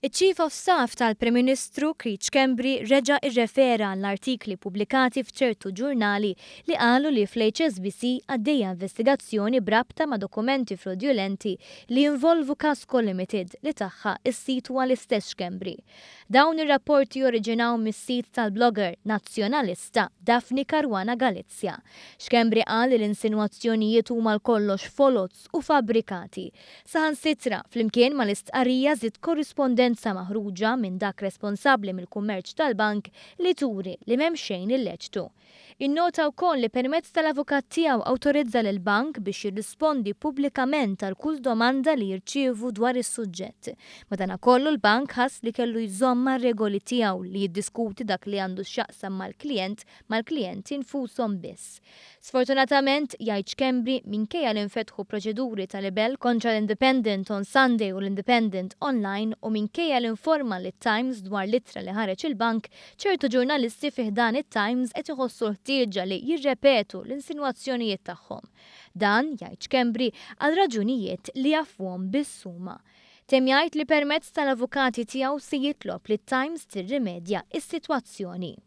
Iċ-Chief of Staff tal-Prim Ministru Creech Kembri reġa' irrefera l-artikli pubblikati f'ċertu ġurnali li qalu li fl-HSBC għaddejja investigazzjoni brabta ma' dokumenti fraudulenti li jinvolvu Casco Limited li tagħha is-sit huwa l-istess Kembri. Dawn ir-rapporti oriġinaw mis-sit tal-blogger nazzjonalista Daphne Caruana Galizia. X'Kembri qal li l-insinwazzjonijiet huma l-kollox folots u fabbrikati. Saħansitra flimkien mal-istqarrija żied korrispondenza maħruġa minn dak responsabbli mill-kummerċ tal-bank li turi li m'hemm xejn illeċtu. Innota wkoll li permezz tal-avukat tiegħu awtorizza lill-bank biex jirrispondi pubblikament għal kull domanda li jirċievu dwar is-suġġett. Madankollu l-bank ħass li kellu jżomm regoli tiegħu li jiddiskuti dak li għandu x'jaqsam mal-klijenti infushom biss. Sfortunatament jgħid Kembri minkejja li nfetħu proċeduri tal-libel kontra l-Independent on Sunday u l-Independent online u minkejja l-informa lit-Times dwar l-ittra li ħareġ il-bank, ċertu ġurnalisti fih dan it-Times qed iħossu ħtieġa li jirrepetu l-insinwazzjonijiet tagħhom. Dan jgħid Kembri għal raġunijiet li jafuhom bis-suma. Tem jgħid li permezz tal-avukati tiegħu se jitlob lit-Times tirrimedja is-sitwazzjoni.